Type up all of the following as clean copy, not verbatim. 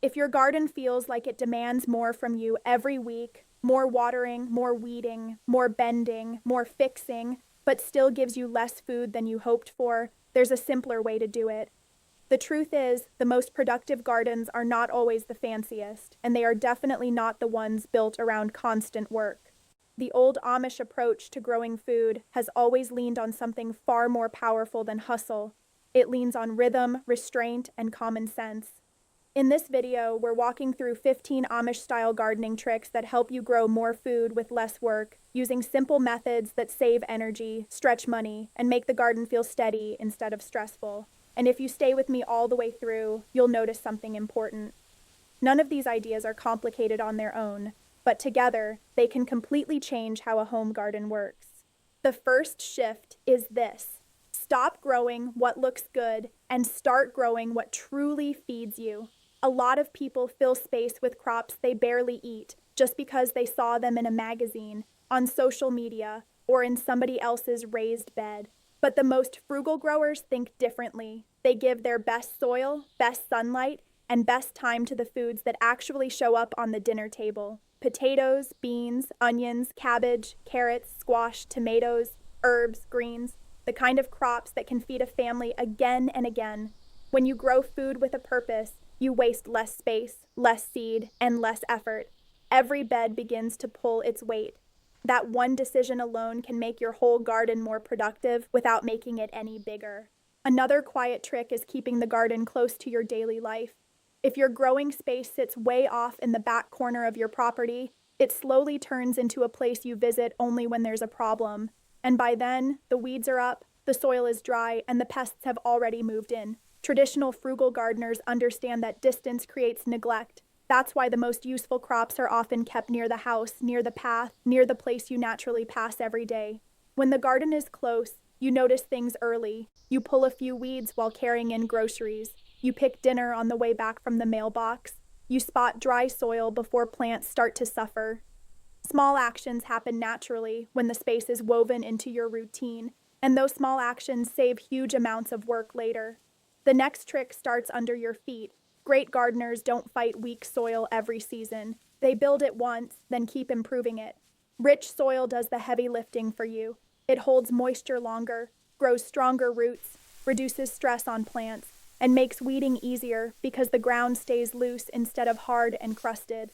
If your garden feels like it demands more from you every week, more watering, more weeding, more bending, more fixing, but still gives you less food than you hoped for, there's a simpler way to do it. The truth is, the most productive gardens are not always the fanciest, and they are definitely not the ones built around constant work. The old Amish approach to growing food has always leaned on something far more powerful than hustle. It leans on rhythm, restraint, and common sense. In this video, we're walking through 15 Amish-style gardening tricks that help you grow more food with less work, using simple methods that save energy, stretch money, and make the garden feel steady instead of stressful. And if you stay with me all the way through, you'll notice something important. None of these ideas are complicated on their own, but together, they can completely change how a home garden works. The first shift is this: stop growing what looks good and start growing what truly feeds you. A lot of people fill space with crops they barely eat just because they saw them in a magazine, on social media, or in somebody else's raised bed. But the most frugal growers think differently. They give their best soil, best sunlight, and best time to the foods that actually show up on the dinner table. Potatoes, beans, onions, cabbage, carrots, squash, tomatoes, herbs, greens, the kind of crops that can feed a family again and again. When you grow food with a purpose, you waste less space, less seed, and less effort. Every bed begins to pull its weight. That one decision alone can make your whole garden more productive without making it any bigger. Another quiet trick is keeping the garden close to your daily life. If your growing space sits way off in the back corner of your property, it slowly turns into a place you visit only when there's a problem. And by then, the weeds are up, the soil is dry, and the pests have already moved in. Traditional frugal gardeners understand that distance creates neglect. That's why the most useful crops are often kept near the house, near the path, near the place you naturally pass every day. When the garden is close, you notice things early. You pull a few weeds while carrying in groceries. You pick dinner on the way back from the mailbox. You spot dry soil before plants start to suffer. Small actions happen naturally when the space is woven into your routine, and those small actions save huge amounts of work later. The next trick starts under your feet. Great gardeners don't fight weak soil every season. They build it once, then keep improving it. Rich soil does the heavy lifting for you. It holds moisture longer, grows stronger roots, reduces stress on plants, and makes weeding easier because the ground stays loose instead of hard and crusted.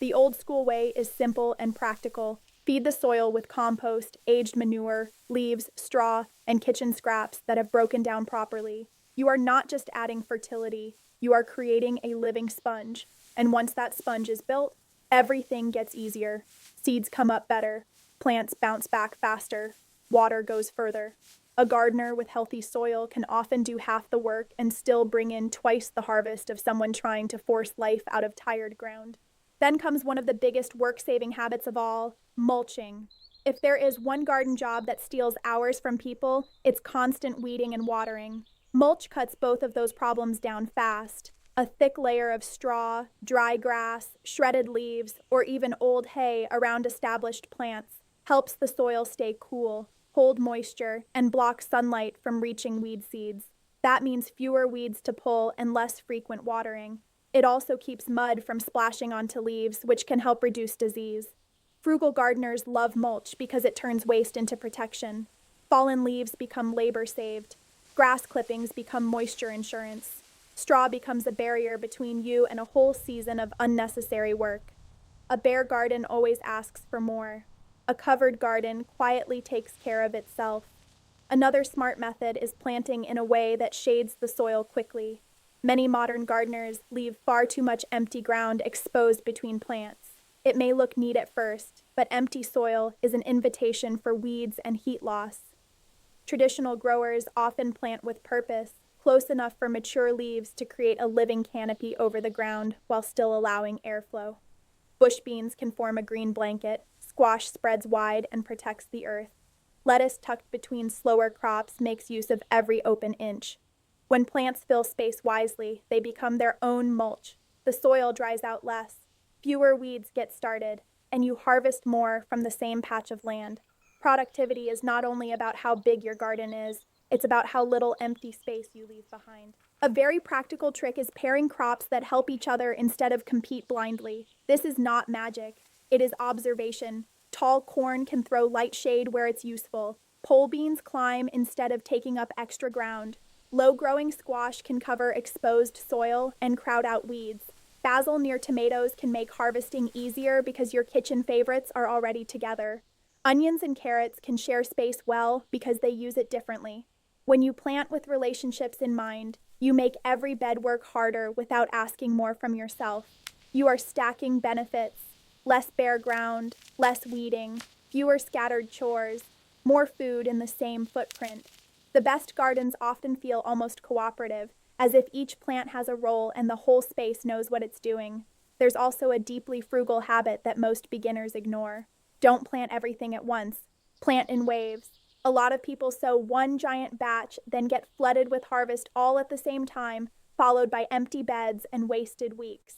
The old school way is simple and practical. Feed the soil with compost, aged manure, leaves, straw, and kitchen scraps that have broken down properly. You are not just adding fertility. You are creating a living sponge, and once that sponge is built, everything gets easier. Seeds come up better, plants bounce back faster, water goes further. A gardener with healthy soil can often do half the work and still bring in twice the harvest of someone trying to force life out of tired ground. Then comes one of the biggest work-saving habits of all, mulching. If there is one garden job that steals hours from people, it's constant weeding and watering. Mulch cuts both of those problems down fast. A thick layer of straw, dry grass, shredded leaves, or even old hay around established plants helps the soil stay cool, hold moisture, and block sunlight from reaching weed seeds. That means fewer weeds to pull and less frequent watering. It also keeps mud from splashing onto leaves, which can help reduce disease. Frugal gardeners love mulch because it turns waste into protection. Fallen leaves become labor saved. Grass clippings become moisture insurance. Straw becomes a barrier between you and a whole season of unnecessary work. A bare garden always asks for more. A covered garden quietly takes care of itself. Another smart method is planting in a way that shades the soil quickly. Many modern gardeners leave far too much empty ground exposed between plants. It may look neat at first, but empty soil is an invitation for weeds and heat loss. Traditional growers often plant with purpose, close enough for mature leaves to create a living canopy over the ground while still allowing airflow. Bush beans can form a green blanket, squash spreads wide and protects the earth. Lettuce tucked between slower crops makes use of every open inch. When plants fill space wisely, they become their own mulch. The soil dries out less, fewer weeds get started, and you harvest more from the same patch of land. Productivity is not only about how big your garden is, it's about how little empty space you leave behind. A very practical trick is pairing crops that help each other instead of compete blindly. This is not magic. It is observation. Tall corn can throw light shade where it's useful. Pole beans climb instead of taking up extra ground. Low-growing squash can cover exposed soil and crowd out weeds. Basil near tomatoes can make harvesting easier because your kitchen favorites are already together. Onions and carrots can share space well because they use it differently. When you plant with relationships in mind, you make every bed work harder without asking more from yourself. You are stacking benefits: less bare ground, less weeding, fewer scattered chores, more food in the same footprint. The best gardens often feel almost cooperative, as if each plant has a role and the whole space knows what it's doing. There's also a deeply frugal habit that most beginners ignore. Don't plant everything at once. Plant in waves. A lot of people sow one giant batch, then get flooded with harvest all at the same time, followed by empty beds and wasted weeks.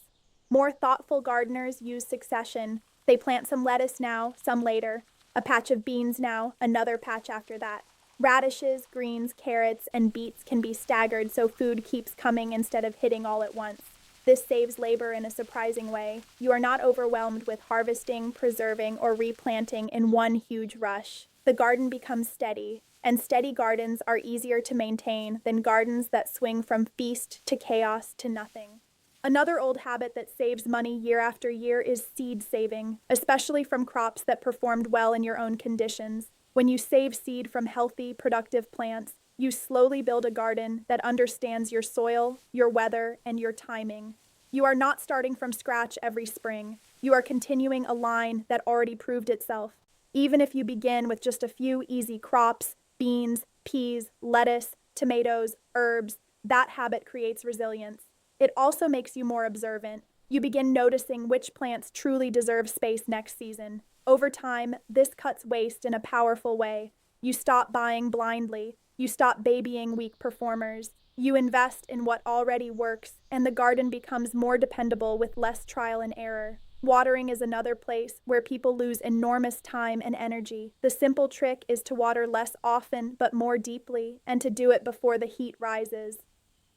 More thoughtful gardeners use succession. They plant some lettuce now, some later. A patch of beans now, another patch after that. Radishes, greens, carrots, and beets can be staggered so food keeps coming instead of hitting all at once. This saves labor in a surprising way. You are not overwhelmed with harvesting, preserving, or replanting in one huge rush. The garden becomes steady, and steady gardens are easier to maintain than gardens that swing from feast to chaos to nothing. Another old habit that saves money year after year is seed saving, especially from crops that performed well in your own conditions. When you save seed from healthy, productive plants, you slowly build a garden that understands your soil, your weather, and your timing. You are not starting from scratch every spring. You are continuing a line that already proved itself. Even if you begin with just a few easy crops, beans, peas, lettuce, tomatoes, herbs, that habit creates resilience. It also makes you more observant. You begin noticing which plants truly deserve space next season. Over time, this cuts waste in a powerful way. You stop buying blindly. You stop babying weak performers. You invest in what already works, and the garden becomes more dependable with less trial and error. Watering is another place where people lose enormous time and energy. The simple trick is to water less often but more deeply, and to do it before the heat rises.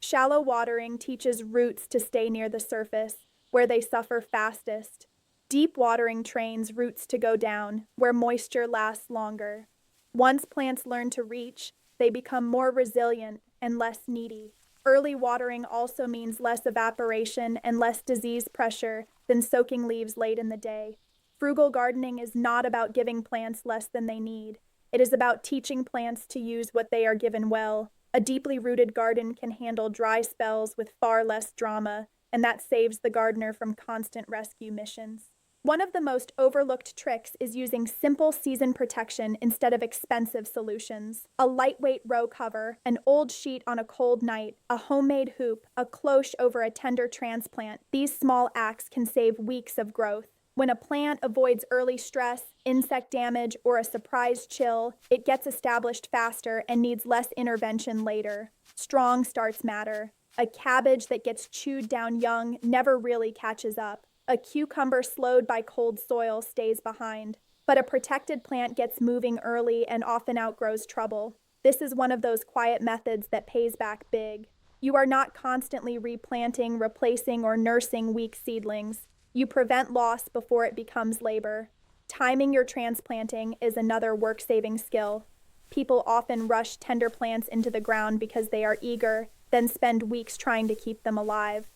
Shallow watering teaches roots to stay near the surface, where they suffer fastest. Deep watering trains roots to go down, where moisture lasts longer. Once plants learn to reach, they become more resilient and less needy. Early watering also means less evaporation and less disease pressure than soaking leaves late in the day. Frugal gardening is not about giving plants less than they need. It is about teaching plants to use what they are given well. A deeply rooted garden can handle dry spells with far less drama, and that saves the gardener from constant rescue missions. One of the most overlooked tricks is using simple season protection instead of expensive solutions. A lightweight row cover, an old sheet on a cold night, a homemade hoop, a cloche over a tender transplant. These small acts can save weeks of growth. When a plant avoids early stress, insect damage, or a surprise chill, it gets established faster and needs less intervention later. Strong starts matter. A cabbage that gets chewed down young never really catches up. A cucumber slowed by cold soil stays behind, but a protected plant gets moving early and often outgrows trouble. This is one of those quiet methods that pays back big. You are not constantly replanting, replacing, or nursing weak seedlings. You prevent loss before it becomes labor. Timing your transplanting is another work-saving skill. People often rush tender plants into the ground because they are eager, then spend weeks trying to keep them alive.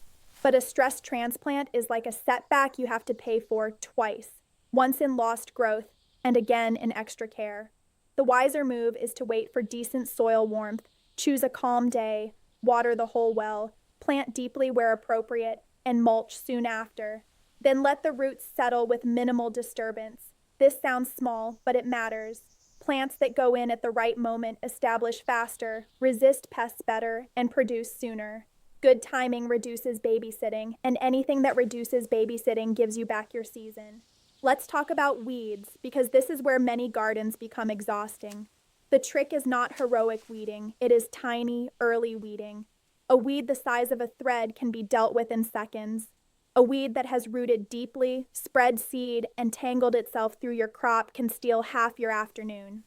But a stressed transplant is like a setback you have to pay for twice, once in lost growth and again in extra care. The wiser move is to wait for decent soil warmth, choose a calm day, water the whole well, plant deeply where appropriate, and mulch soon after. Then let the roots settle with minimal disturbance. This sounds small, but it matters. Plants that go in at the right moment establish faster, resist pests better, and produce sooner. Good timing reduces babysitting, and anything that reduces babysitting gives you back your season. Let's talk about weeds, because this is where many gardens become exhausting. The trick is not heroic weeding, it is tiny, early weeding. A weed the size of a thread can be dealt with in seconds. A weed that has rooted deeply, spread seed, and tangled itself through your crop can steal half your afternoon.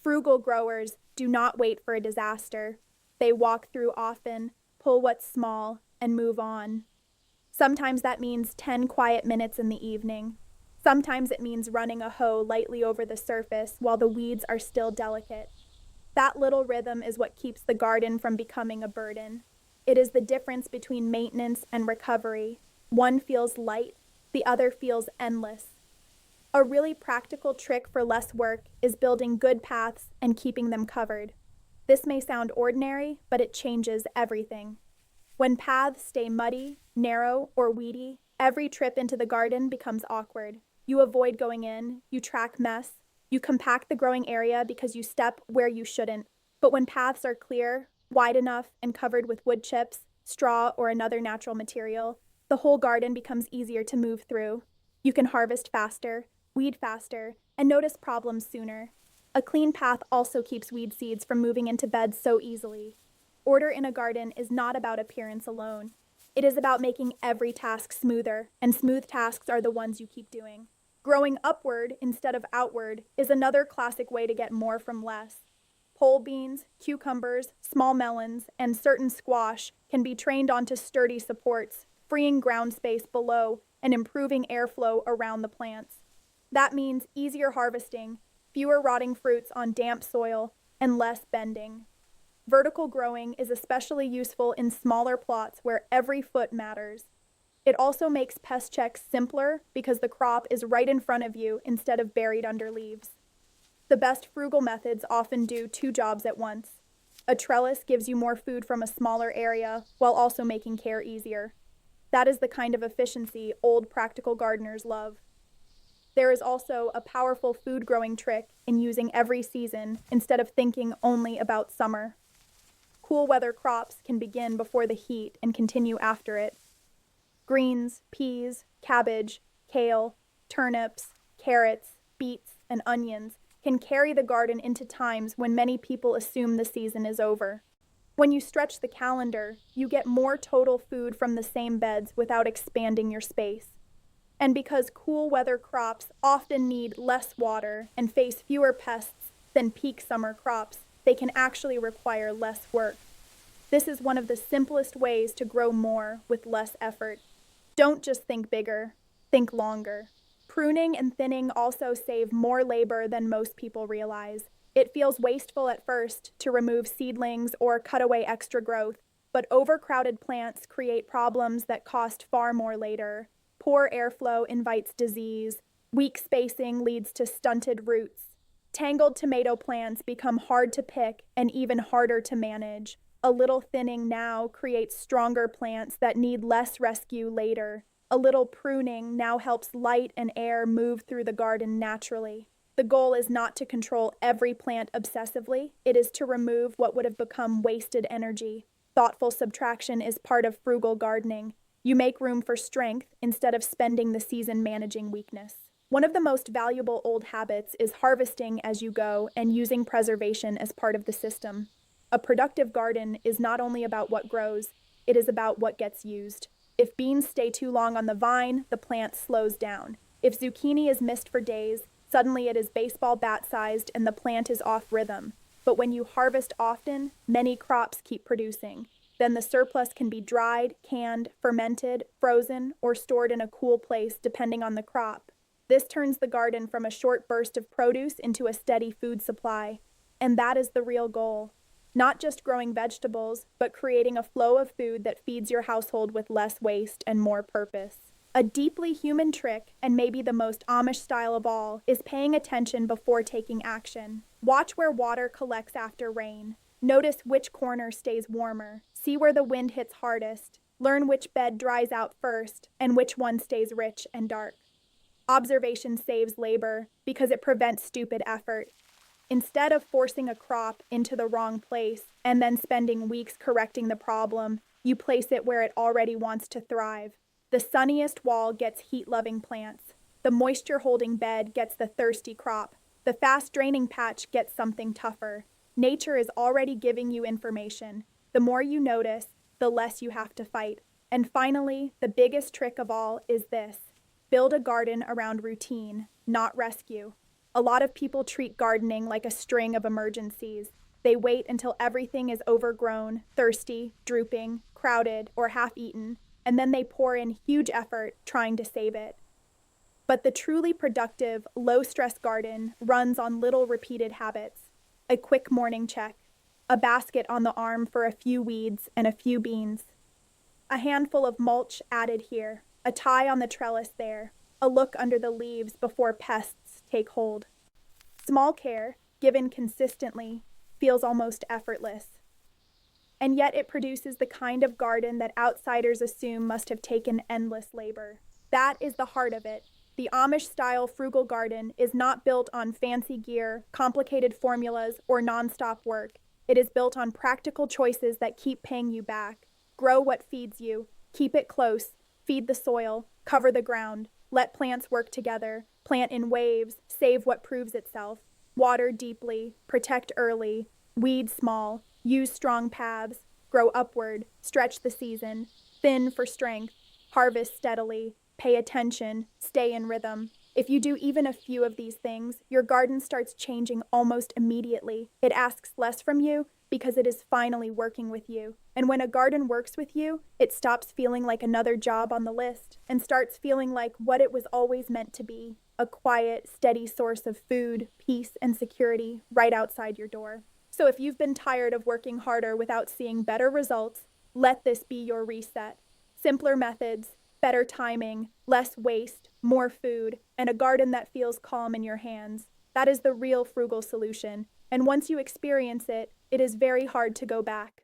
Frugal growers do not wait for a disaster. They walk through often, pull what's small and move on. Sometimes that means 10 quiet minutes in the evening. Sometimes it means running a hoe lightly over the surface while the weeds are still delicate. That little rhythm is what keeps the garden from becoming a burden. It is the difference between maintenance and recovery. One feels light, the other feels endless. A really practical trick for less work is building good paths and keeping them covered. This may sound ordinary, but it changes everything. When paths stay muddy, narrow, or weedy, every trip into the garden becomes awkward. You avoid going in, you track mess, you compact the growing area because you step where you shouldn't. But when paths are clear, wide enough, and covered with wood chips, straw, or another natural material, the whole garden becomes easier to move through. You can harvest faster, weed faster, and notice problems sooner. A clean path also keeps weed seeds from moving into beds so easily. Order in a garden is not about appearance alone. It is about making every task smoother, and smooth tasks are the ones you keep doing. Growing upward instead of outward is another classic way to get more from less. Pole beans, cucumbers, small melons, and certain squash can be trained onto sturdy supports, freeing ground space below and improving airflow around the plants. That means easier harvesting, fewer rotting fruits on damp soil, and less bending. Vertical growing is especially useful in smaller plots where every foot matters. It also makes pest checks simpler because the crop is right in front of you instead of buried under leaves. The best frugal methods often do two jobs at once. A trellis gives you more food from a smaller area while also making care easier. That is the kind of efficiency old practical gardeners love. There is also a powerful food growing trick in using every season instead of thinking only about summer. Cool weather crops can begin before the heat and continue after it. Greens, peas, cabbage, kale, turnips, carrots, beets, and onions can carry the garden into times when many people assume the season is over. When you stretch the calendar, you get more total food from the same beds without expanding your space. And because cool weather crops often need less water and face fewer pests than peak summer crops, they can actually require less work. This is one of the simplest ways to grow more with less effort. Don't just think bigger, think longer. Pruning and thinning also save more labor than most people realize. It feels wasteful at first to remove seedlings or cut away extra growth, but overcrowded plants create problems that cost far more later. Poor airflow invites disease. Weak spacing leads to stunted roots. Tangled tomato plants become hard to pick and even harder to manage. A little thinning now creates stronger plants that need less rescue later. A little pruning now helps light and air move through the garden naturally. The goal is not to control every plant obsessively. It is to remove what would have become wasted energy. Thoughtful subtraction is part of frugal gardening. You make room for strength instead of spending the season managing weakness. One of the most valuable old habits is harvesting as you go and using preservation as part of the system. A productive garden is not only about what grows, it is about what gets used. If beans stay too long on the vine, the plant slows down. If zucchini is missed for days, suddenly it is baseball bat-sized and the plant is off rhythm. But when you harvest often, many crops keep producing. Then the surplus can be dried, canned, fermented, frozen, or stored in a cool place depending on the crop. This turns the garden from a short burst of produce into a steady food supply. And that is the real goal. Not just growing vegetables, but creating a flow of food that feeds your household with less waste and more purpose. A deeply human trick, and maybe the most Amish style of all, is paying attention before taking action. Watch where water collects after rain. Notice which corner stays warmer. See where the wind hits hardest. Learn which bed dries out first, and which one stays rich and dark. Observation saves labor because it prevents stupid effort. Instead of forcing a crop into the wrong place and then spending weeks correcting the problem, you place it where it already wants to thrive. The sunniest wall gets heat-loving plants. The moisture-holding bed gets the thirsty crop. The fast-draining patch gets something tougher. Nature is already giving you information. The more you notice, the less you have to fight. And finally, the biggest trick of all is this. Build a garden around routine, not rescue. A lot of people treat gardening like a string of emergencies. They wait until everything is overgrown, thirsty, drooping, crowded, or half-eaten, and then they pour in huge effort trying to save it. But the truly productive, low-stress garden runs on little repeated habits: a quick morning check, a basket on the arm for a few weeds and a few beans, a handful of mulch added here, a tie on the trellis there, a look under the leaves before pests take hold. Small care, given consistently, feels almost effortless. And yet it produces the kind of garden that outsiders assume must have taken endless labor. That is the heart of it. The Amish-style frugal garden is not built on fancy gear, complicated formulas, or nonstop work. It is built on practical choices that keep paying you back. Grow what feeds you, keep it close, feed the soil, cover the ground, let plants work together, plant in waves, save what proves itself, water deeply, protect early, weed small, use strong paths, grow upward, stretch the season, thin for strength, harvest steadily, pay attention, stay in rhythm. If you do even a few of these things, your garden starts changing almost immediately. It asks less from you because it is finally working with you. And when a garden works with you, it stops feeling like another job on the list and starts feeling like what it was always meant to be: a quiet, steady source of food, peace, and security right outside your door. So if you've been tired of working harder without seeing better results, let this be your reset. Simpler methods, better timing, less waste, more food, and a garden that feels calm in your hands. That is the real frugal solution. And once you experience it, it is very hard to go back.